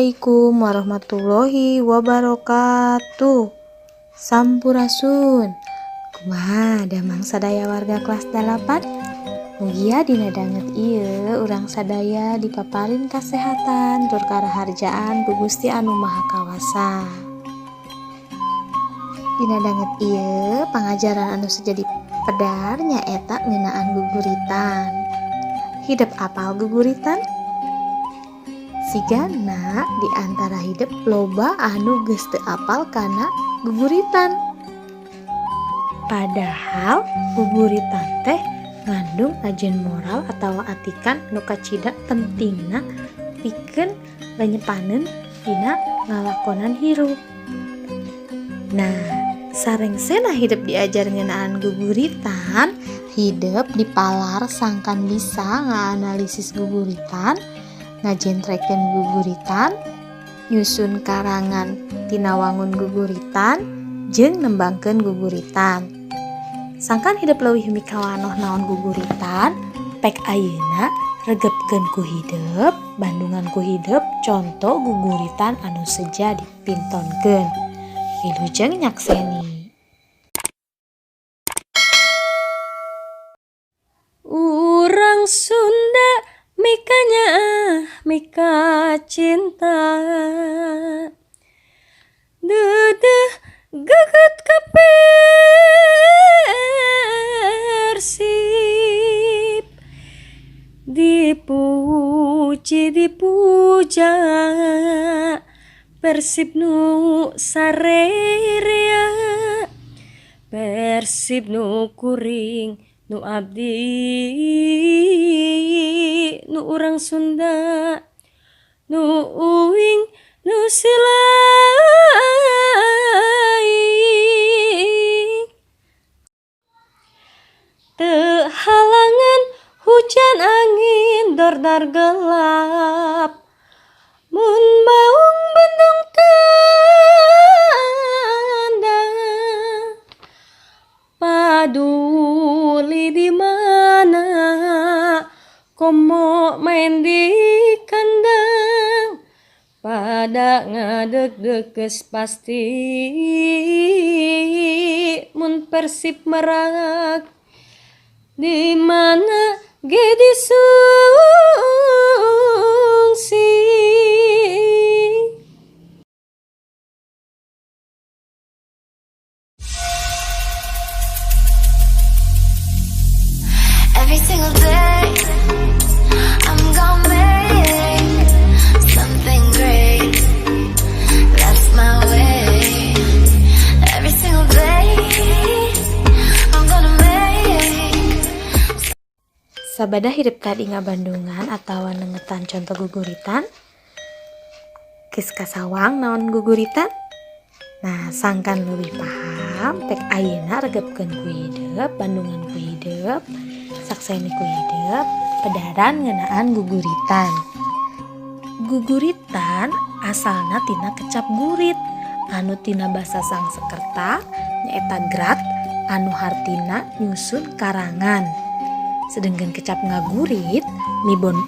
Assalamualaikum warahmatullahi wabarakatuh. Sampurasun. Kumaha damang sadaya warga kelas 8? Mugia dina danget ieu urang sadaya dipaparin kasehatan tur karaharjaan ku Gusti Anu Maha Kawasa. Dina danget ieu pangajaran anu sejadi pedar nyaeta ngeunaan guguritan. Hideep apal guguritan? Sigana di antara hidup loba anu geus teu apal kana guguritan. Padahal guguritan teh ngandung ajen moral atawa atikan nu kacida pentingna pikeun lanyepaneun dina ngalakonan hirup. Nah, sarengsena hidup diajar ngeunaan guguritan, hidup dipalar sangkan bisa ngaanalisis guguritan, ngajentrekeun guguritan, nyusun karangan tina wangun guguritan, jeung nembangkeun guguritan. Sangkan hidup leuwih mikawanoh naon guguritan, pek ayeuna regepkeun ku hideep, bandungan ku hideep conto guguritan anu seja dipintonkeun. Wilujeng nyakseni. Urang Sunda mikanya mika cinta, dedeh geget ka Persib, dipuji dipuja Persib nu sarerea, Persib nu kuring nu abdi nu urang Sunda, nu uwing nu silaing, teu halangan hujan angin dordar gelap, mun baung bendung tanda, paduli di mana komo main di kandang, pada ngadeg-deg geus pasti mun Persib merak, di mana ge disungsi. Every single day I'm gonna make something great. That's my way. Every single day I'm gonna make. Sabada hidup tadi ngabandungan atawa nengetan contoh guguritan. Geus kasawang naon guguritan? Nah, sangkan leuwih paham pek ayeuna regepkeun ku hideep, bandungan ku hideep, sakseni ku hideep, pedaran ngeunaan guguritan. Guguritan asalna tina kecap gurit, anu tina basa Sangsekerta nyaeta grat, anu hartina nyusun karangan. Sedengkeun kecap ngagurit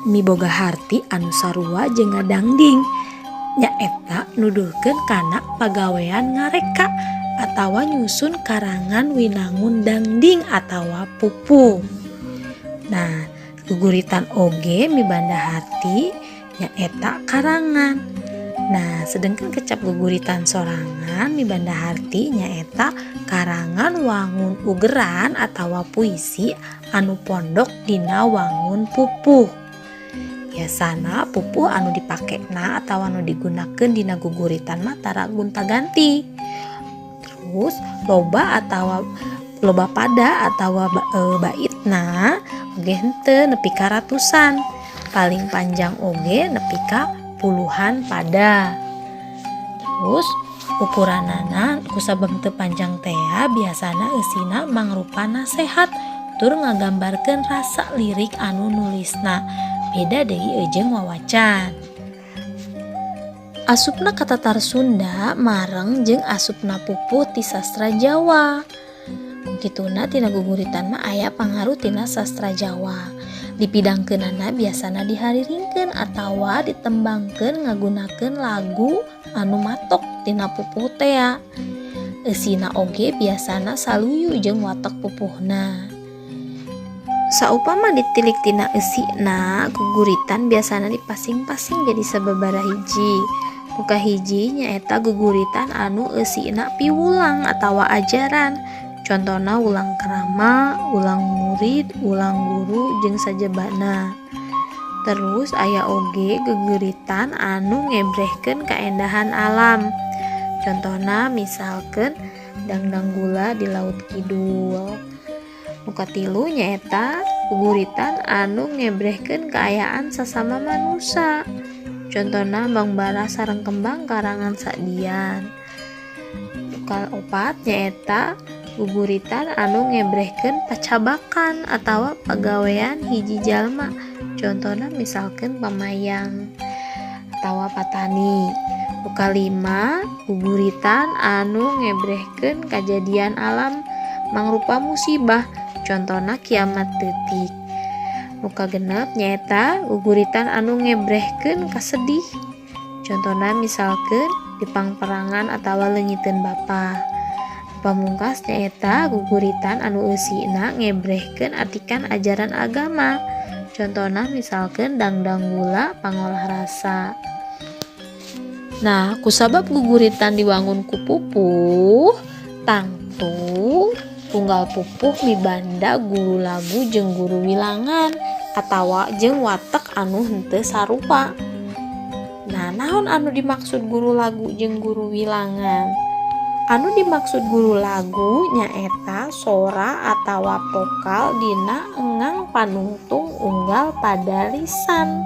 miboga harti anu sarua jeung ngadangding, nyaeta nuduhkeun kana pagawean ngareka atawa nyusun karangan winangun dangding atawa pupuh. Nah, guguritan oge mibanda harti nyaeta karangan. Nah, sedengkeun kecap guguritan sorangan mibanda harti nyaeta karangan wangun ugeran atawa puisi anu pondok dina wangun pupuh. Biasana pupuh anu dipakena atawa anu digunakeun dina guguritan mah tara gonta-ganti. Terus loba pada atawa baitna oge henteu nepi ka ratusan. Paling panjang oge nepi ka puluhan pada. Terus ukuranana ku sabab teu panjang teh biasana eusina mangrupa nasehat tur ngagambarkeun rasa lirik anu nulisna. Beda deui jeung wawacan. Asupna katatar Sunda mareng jeung asupna pupuh ti sastra Jawa. Kituna tina guguritan mah aya pangaruh tina sastra Jawa. Dipidangkeunana biasana dihariringkeun atawa ditembangkeun ngagunakeun lagu anu matok tina pupuh teh. Eusina oge biasana saluyu jeung watek pupuhna. Saupama ditilik tina eusina, guguritan biasana dipasing-pasing jadi sababaraha hiji. Muka hiji nyaeta guguritan anu eusina piwulang atawa ajaran. Contohna ulang krama, ulang murid, ulang guru jeung sajebana. Terus aya oge geguritan anu ngebrehkeun kaendahan alam. Contohna misalkeun dangdang gula di Laut Kidul. Muka tilu nyaeta guguritan anu ngebrehkeun kaayaan sasama manusia. Contohna Bang Bara sareng Kembang karangan Sadian. Muka opat nyaeta guguritan anu ngebrehkeun pacabakan atawa pagawean hiji jalma. Contohna misalkeun pamayang atawa patani. Muka lima guguritan anu ngebrehkeun kajadian alam mangrupa musibah. Contohna kiamat teutik. Muka genep nyaeta guguritan anu ngebrehkeun kasedih. Contohna misalkeun dipangperangan atawa leungiteun bapa. Pamungkas nyaeta guguritan anu eusina ngebrehkeun artikan ajaran agama. Contohna misalkeun dangdang gula pangolah rasa. Nah, kusabab guguritan diwangun ku pupuh, tangtu tunggal pupuh mibanda guru lagu jeung guru wilangan atawa jeung watek anu henteu sarupa. Nah, naon anu dimaksud guru lagu jeung guru wilangan? Anu dimaksud guru lagu nyaeta sora atawa vokal dina engang panungtung unggal pada lisan.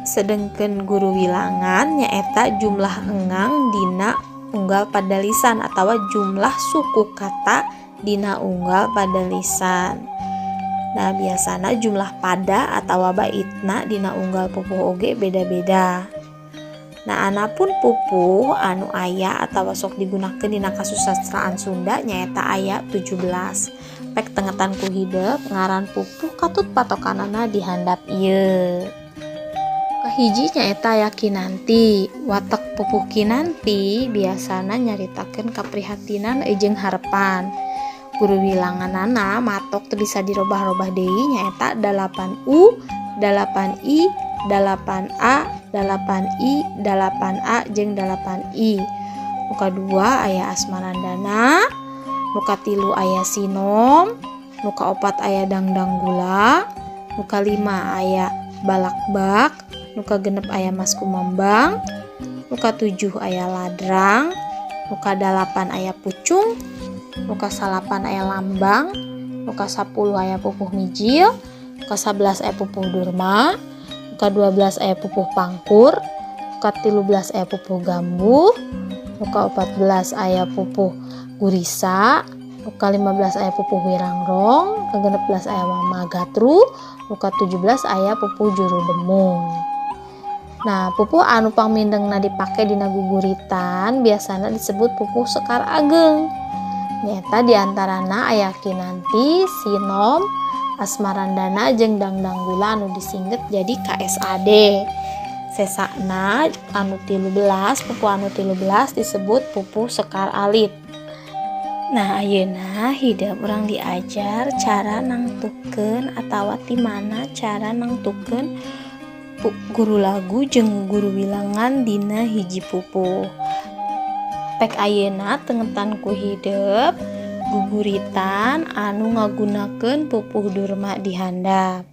Sedengkeun guru wilangan nyaeta jumlah engang dina unggal pada lisan atawa jumlah suku kata dina unggal pada lisan. Nah, biasana jumlah pada atawa baitna dina unggal pupuh oge beda-beda. Nah, anapun pupuh anu aya atawa sok digunakeun dina kasusastraan Sunda nyaeta aya 17. Pek tengetan ku hideuk ngaran pupuh katut patokanana di handap ieu. Kahiji nyaeta aya kinanti. Watek pupuh kinanti biasana nyaritakeun kaprihatinan jeung harepan. Guru wilanganana matok teu bisa dirobah-robah deui nyaeta 8U, 8I, 8A, 8I, 8A jeung 8I. Muka 2 aya asmarandana, muka 3 aya sinom, muka 4 aya dangdang gula, muka 5 aya balakbak, muka 6 aya mas kumambang, muka 7 aya ladrang, muka 8 aya pucung, muka 8 aya lambang, muka 10 aya pupuh mijil, muka 11 aya pupuh durma, muka 12 aya pupuh pangkur, muka 13 aya pupuh gambuh, muka 14 aya pupuh gurisa, muka 15 aya pupuh wirangrong, muka 16 aya magatru, muka 17 aya pupuh juru demung. Nah, pupuh anu pangmindengna dipake dina guguritan biasana disebut pupuh sekar ageng. Nyata diantarana aya kinanti, sinom, asmarandana jeung dangdang gula anu disingget jadi KSAD. Sesana anu 13, pupuh anu 13 disebut pupuh sekar alit. Nah, ayeuna hideung urang diajar cara nangtukeun atawa ti mana cara nangtukeun guru lagu jeung guru wilangan dina hiji pupuh. Pek ayeuna tengetan ku hideuk guguritan anu ngagunakeun pupuh durma di handap.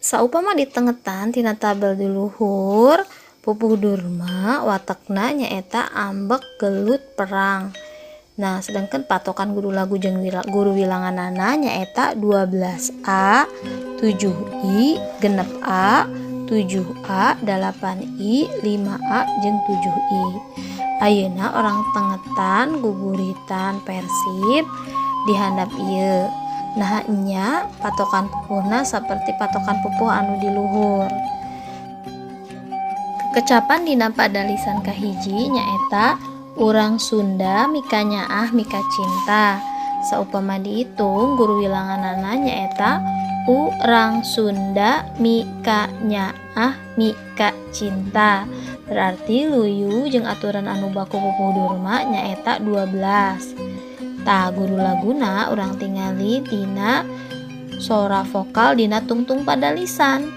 Saupama ditengetan tina tabel di luhur, pupuh durma watekna nyaeta ambek gelut perang. Nah, sedangkan patokan guru lagu jeung guru wilanganana nyaeta 12A, 7I, 6A, 7A, 8I, 5A jeung 7I. Ayeuna orang tengetan guguritan Persib di handap ieu. Nah, nya patokan pupuhna saperti patokan pupuh anu di luhur. Kekecapan dina pada lisan kahiji nyaeta urang Sunda mika nyaah mika cinta. Saupama diitung guru wilanganana nyaeta urang Sunda mika nyaah mika cinta. Berarti luyu jeung aturan anu baku pupuh durma nyaeta 12. Tah guru laguna urang tingali dina sora vokal dina tungtung pada lisan.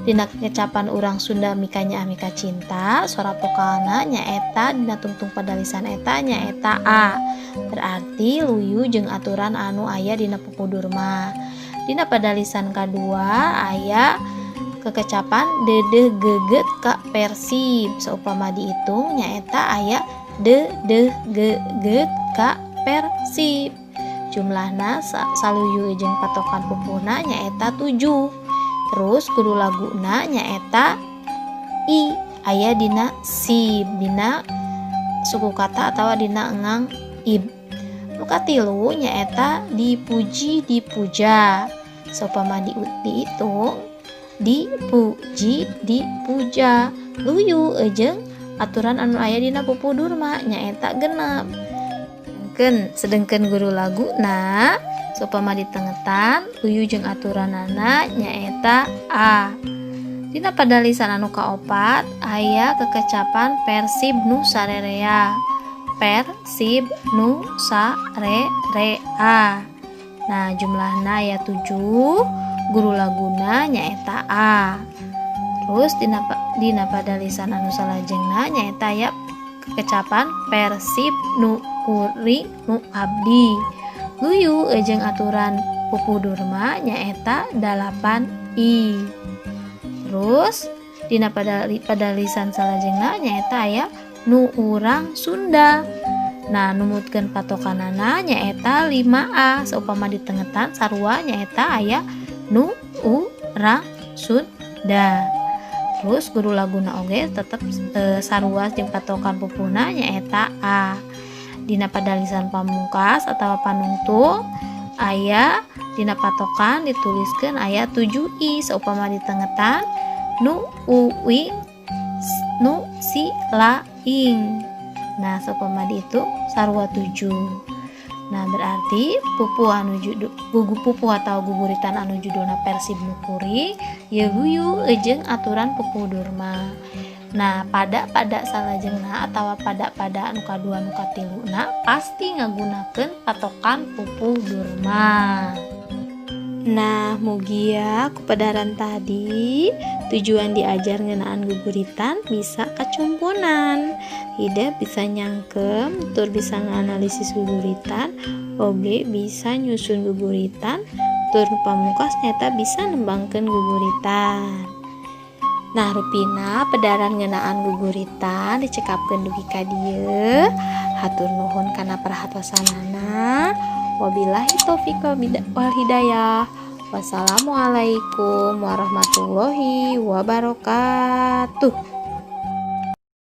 Dina kecapan urang Sunda mika nyaah mika cinta, sora vokalna nyaeta dina tungtung pada lisan eta nyaeta A. Berarti luyu jeung aturan anu aya dina pupuh durma. Dina pada lisan kadua aya kekecapan dedeh geget ka persib. Saupama dihitung nyaeta aya dedeh geget ka persib. Jumlahna saluyu jeung patokan pupuhna nyaeta 7. Terus kudu laguna nyaeta I aya dina sib, dina suku kata atawa dina engang ib. Nu katilu nyaeta dipuji dipuja. Saupama dihitung dipuji dipuja. Luyu jeung aturan anu aya dina pupuh durma nyaeta 6. Sedengkeun guru laguna saupama ditengetan luyu jeung aturanana nyaeta A. Dina pada lisan anu kaopat aya kekecapan persib nu sarerea. Persib nu sarerea. Nah, jumlahna aya 7. Guru laguna nyaeta A. Terus dina pada lisan anu salajengna nyaeta aya kekecapan persib nu kuring nu abdi. Luyu jeung aturan pupuh durma nyaeta 8I. Terus dina pada lisan salajengna nyaeta aya nu urang Sunda. Nah, numutkeun patokanana nyaeta 5A. Saupama ditengetan sarua nyaeta aya nu urang Sunda. Terus guru laguna oge tetep sarua jeung patokan pupuhna nyaeta A. Dina pada lisan pamungkas atawa panungtung aya dina patokan dituliskeun aya 7I. Saupama ditengetan nu uwing nu si laing. Nah, saupama dihitung sarua 7. Nah, berarti pupuh atau guguritan anu judulna persib nu kuring ye luyu jeung aturan pupuh durma. Nah, pada salajengna atawa pada anu kadua anu katiluna pasti ngagunakeun patokan pupuh durma. Nah, mugia kupadaran tadi tujuan diajar ngeunaan guguritan bisa kacumpunan. Ida bisa nyangkem, tur bisa nganalisis guguritan, oge bisa nyusun guguritan, tur pamungkas nyata bisa nembangkeun guguritan. Nah, rupina padaran ngeunaan guguritan dicekapkeun dugi ka dieu. Hatur nuhun kana perhatosanana. Wabillahi taufiq wal hidayah. Wassalamualaikum warahmatullahi wabarakatuh.